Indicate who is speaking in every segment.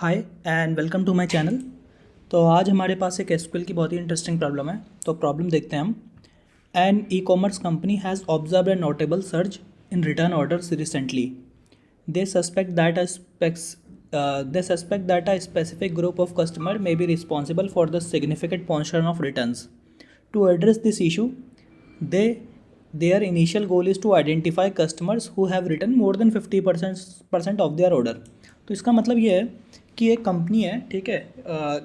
Speaker 1: Hi and welcome to my channel. तो आज हमारे पास एक एसक्यूएल की बहुत ही इंटरेस्टिंग प्रॉब्लम है। तो प्रॉब्लम देखते हैं हम। An e commerce company has observe a notable surge in return orders recently. They suspect that a specific group of customer may be responsible for the significant portion of returns. To address this issue, their initial goal is to identify customers who have returned more than 50% of their order. तो इसका मतलब ये है कि एक company है, ठीक है,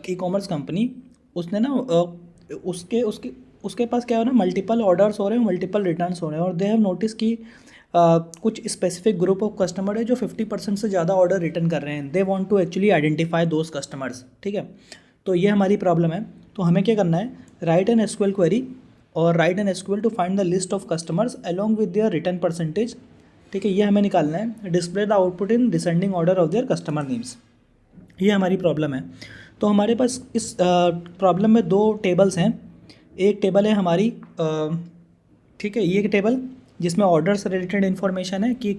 Speaker 1: ई कॉमर्स कंपनी। उसने ना उसके उसके उसके पास क्या हो ना, मल्टीपल ऑर्डर्स हो रहे हैं, मल्टीपल रिटर्न्स हो रहे हैं, और दे हैव नोटिस कि कुछ स्पेसिफिक ग्रुप ऑफ कस्टमर है जो 50% से ज़्यादा ऑर्डर रिटर्न कर रहे हैं। They want to actually identify those customers, ठीक है। तो ये हमारी प्रॉब्लम है। तो हमें क्या करना है, राइट एन एसक्यूएल क्वेरी और write an SQL to find the list of customers along with their return percentage, ठीक है। ये हमें निकालना है। Display the output in descending order of their customer names. ये हमारी प्रॉब्लम है। तो हमारे पास इस प्रॉब्लम में दो टेबल्स हैं। एक टेबल है हमारी, ठीक है, ये टेबल जिसमें ऑर्डर से रिलेटेड इन्फॉर्मेशन है कि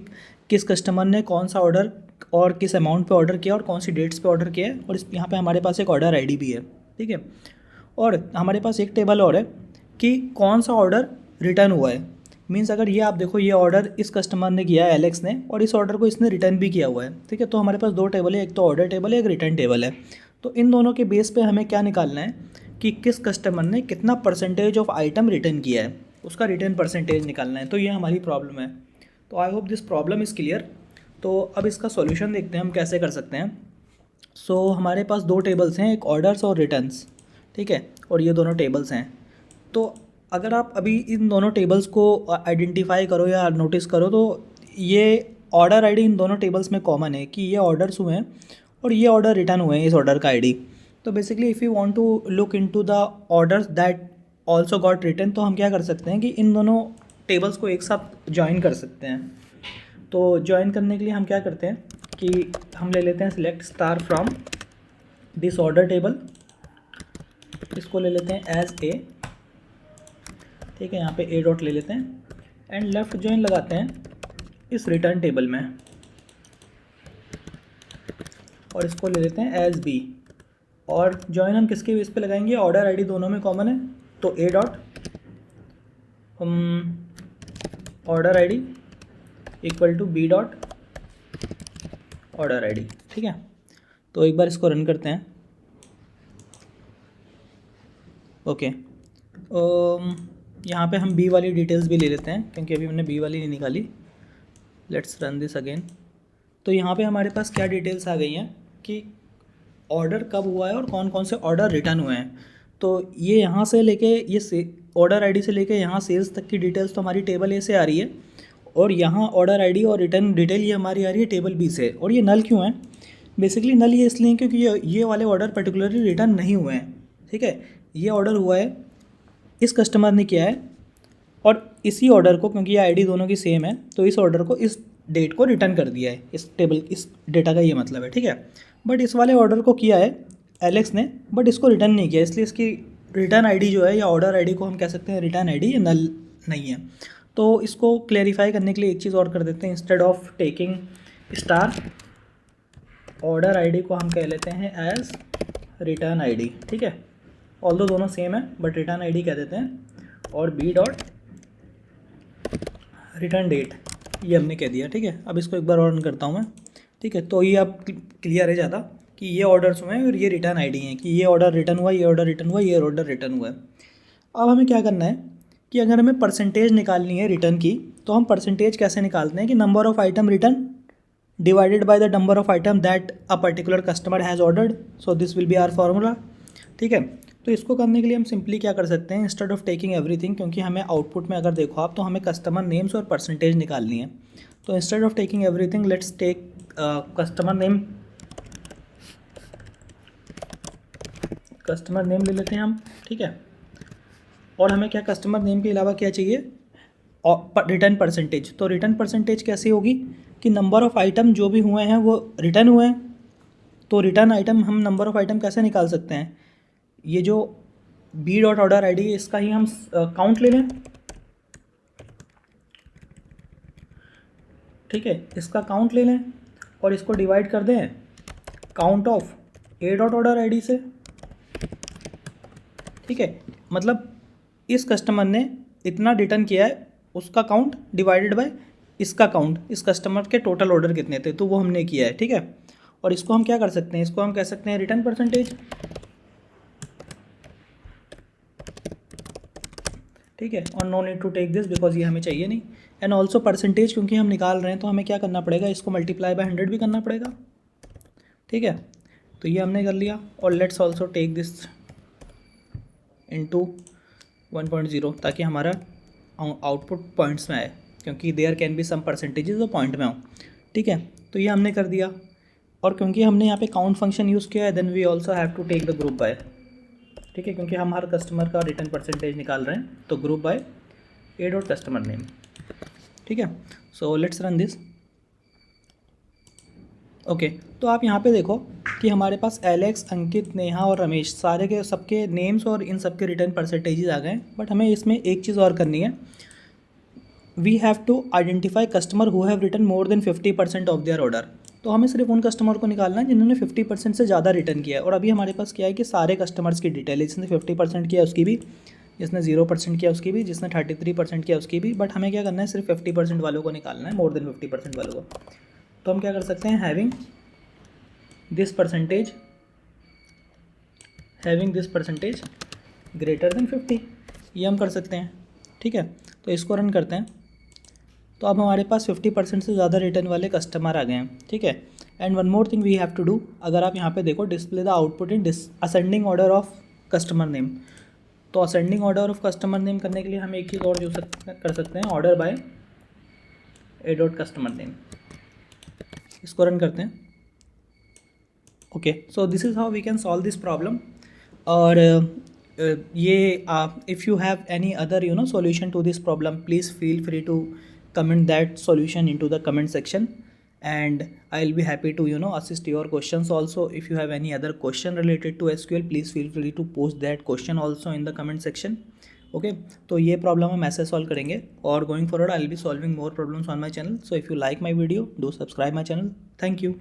Speaker 1: किस कस्टमर ने कौन सा ऑर्डर और किस अमाउंट पे ऑर्डर किया और कौन सी डेट्स पे ऑर्डर किया है, और इस यहाँ पे हमारे पास एक ऑर्डर आईडी भी है, ठीक है। और हमारे पास एक टेबल और है कि कौन सा ऑर्डर रिटर्न हुआ है। मीन्स अगर ये आप देखो, ये ऑर्डर इस कस्टमर ने किया है एलेक्स ने, और इस ऑर्डर को इसने रिटर्न भी किया हुआ है, ठीक है। तो हमारे पास दो टेबल है, एक तो ऑर्डर टेबल है, एक रिटर्न टेबल है। तो इन दोनों के बेस पे हमें क्या निकालना है कि किस कस्टमर ने कितना परसेंटेज ऑफ आइटम रिटर्न किया है, उसका रिटर्न परसेंटेज निकालना है। तो ये हमारी प्रॉब्लम है। तो I hope this problem is clear. तो अब इसका सॉल्यूशन देखते हैं हम कैसे कर सकते हैं। सो हमारे पास दो टेबल्स हैं, एक ऑर्डर्स और रिटर्न्स, ठीक है, और ये दोनों टेबल्स हैं। तो अगर आप अभी इन दोनों टेबल्स को आइडेंटिफाई करो या नोटिस करो, तो ये ऑर्डर आईडी इन दोनों टेबल्स में कॉमन है कि ये ऑर्डर्स हुए हैं और ये ऑर्डर रिटर्न हुए हैं, इस ऑर्डर का आईडी। तो basically if you want to look into the orders that also got return, तो हम क्या कर सकते हैं कि इन दोनों टेबल्स को एक साथ ज्वाइन कर सकते हैं। तो ज्वाइन करने के लिए हम क्या करते हैं कि हम ले लेते हैं select star from this order table, इसको ले लेते हैं एज ए, ठीक है, यहाँ पे ए डॉट ले लेते हैं, एंड लेफ्ट ज्वाइन लगाते हैं इस रिटर्न टेबल में, और इसको ले लेते हैं एज बी। और ज्वाइन हम किसके बेस पे लगाएंगे, ऑर्डर आईडी दोनों में कॉमन है, तो A dot order ID equal to B dot order ID, ठीक है। तो एक बार इसको रन करते हैं। ओके, यहाँ पे हम बी वाली डिटेल्स भी ले लेते हैं क्योंकि अभी हमने बी वाली नहीं निकाली। Let's run this again. तो यहाँ पे हमारे पास क्या डिटेल्स आ गई हैं कि ऑर्डर कब हुआ है और कौन कौन से ऑर्डर रिटर्न हुए हैं। तो ये यहाँ से लेके ये ऑर्डर आईडी से लेके यहाँ सेल्स तक की डिटेल्स तो हमारी टेबल ए से आ रही है, और यहाँ ऑर्डर आईडी और रिटर्न डिटेल ये हमारी आ रही है टेबल बी से। और ये नल क्यों है, बेसिकली नल ये इसलिए क्योंकि ये वाले ऑर्डर पर्टिकुलरली रिटर्न नहीं हुए हैं, ठीक है। ये ऑर्डर हुआ है, इस कस्टमर ने किया है, और इसी ऑर्डर को, क्योंकि ये आईडी दोनों की सेम है, तो इस ऑर्डर को इस डेट को रिटर्न कर दिया है, इस टेबल इस डेटा का ये मतलब है, ठीक है। बट इस वाले ऑर्डर को किया है एलेक्स ने, बट इसको रिटर्न नहीं किया, इसलिए इसकी रिटर्न आईडी जो है या ऑर्डर आईडी को हम कह सकते हैं रिटर्न आईडी, ये नल नहीं है। तो इसको क्लेरिफाई करने के लिए एक चीज़ और कर देते हैं। Instead of taking star, order ID को हम कह लेते हैं एज रिटर्न आईडी, ठीक है। ऑल्दो दोनों सेम है बट रिटर्न आईडी कह देते हैं, और बी डॉट रिटर्न डेट ये हमने कह दिया, ठीक है। अब इसको एक बार और रन करता हूँ मैं, ठीक है। तो ये अब क्लियर है ज़्यादा कि ये ऑर्डर्स हुए हैं और ये रिटर्न आईडी हैं, कि ये ऑर्डर रिटर्न हुआ, ये ऑर्डर रिटर्न हुआ, ये ऑर्डर रिटर्न हुआ है। अब हमें क्या करना है कि अगर हमें परसेंटेज निकालनी है रिटर्न की, तो हम परसेंटेज कैसे निकालते हैं कि number of item return divided by the number of item that a particular customer has ordered, so this will be our formula, ठीक है। तो इसको करने के लिए हम सिंपली क्या कर सकते हैं, इंस्टेड ऑफ टेकिंग एवरीथिंग, क्योंकि हमें आउटपुट में अगर देखो आप तो हमें कस्टमर नेम्स और परसेंटेज निकालनी है। तो instead of taking everything let's take customer name ले लेते हैं हम, ठीक है। और हमें क्या कस्टमर नेम के अलावा क्या चाहिए, और रिटर्न परसेंटेज। तो रिटर्न परसेंटेज कैसे होगी कि नंबर ऑफ़ आइटम जो भी हुए हैं वो रिटर्न हुए हैं। तो रिटर्न आइटम हम नंबर ऑफ़ आइटम कैसे निकाल सकते हैं, ये जो B dot order I D इसका ही हम काउंट ले लें, ठीक है, इसका काउंट ले लें और इसको डिवाइड कर दें count of A dot order ID से, ठीक है, मतलब इस कस्टमर ने इतना रिटर्न किया है, उसका काउंट डिवाइडेड बाय इसका काउंट, इस कस्टमर के टोटल ऑर्डर कितने थे तो वो हमने किया है, ठीक है। और इसको हम क्या कर सकते हैं, इसको हम कह सकते हैं रिटर्न परसेंटेज, ठीक है। और no need to take this because ये हमें चाहिए नहीं। एंड ऑल्सो परसेंटेज क्योंकि हम निकाल रहे हैं तो हमें क्या करना पड़ेगा, इसको मल्टीप्लाई बाय 100 भी करना पड़ेगा, ठीक है। तो ये हमने कर लिया। और let's also take this into 1.0 ताकि हमारा आउटपुट पॉइंट्स में आए, क्योंकि there can be some percentages जो पॉइंट में हो, ठीक है। तो ये हमने कर दिया। और क्योंकि हमने यहाँ पे काउंट फंक्शन यूज़ किया है, then we also have to take the group by, ठीक है, क्योंकि हम हर कस्टमर का रिटर्न परसेंटेज निकाल रहे हैं, तो group by A dot customer name, ठीक है। So let's run this. Okay, तो आप यहाँ पे देखो कि हमारे पास एलेक्स, अंकित, नेहा और रमेश सारे के सबके नेम्स और इन सबके रिटर्न परसेंटेजेस आ गए। बट हमें इसमें एक चीज़ और करनी है, we have to identify customer who have return more than 50% of their order. तो हमें सिर्फ उन कस्टमर को निकालना है जिन्होंने 50% से ज़्यादा रिटर्न किया है। और अभी हमारे पास क्या है कि सारे कस्टमर्स की डिटेल है, जिसने 50% किया उसकी भी, जिसने 0% किया उसकी भी, जिसने 33% किया उसकी भी। बट हमें क्या करना है, सिर्फ 50% वालों को निकालना है, मोर देन 50% वालों को। तो हम क्या कर सकते हैं, having this percentage greater than 50, ये हम कर सकते हैं, ठीक है। तो इसको रन करते हैं। तो अब हमारे पास 50% से ज़्यादा रिटर्न वाले कस्टमर आ गए हैं, ठीक है। And one more thing we have to do, अगर आप यहाँ पे देखो, display the output in ascending order of customer name. तो ascending order of customer name करने के लिए हम एक चीज़ और यूज कर सकते हैं, order by A dot customer name. इसको रन करते हैं। Okay, so this is how we can solve this problem. और ये if you have any other solution to this problem, please feel free to comment that solution into the comment section, and I'll be happy to assist your questions also. If you have any other question related to SQL, please feel free to post that question also in the comment section. Okay, तो ये problem हम ऐसे solve करेंगे, और going forward I will be solving more problems on my channel. So if you like my video, do subscribe my channel. Thank you.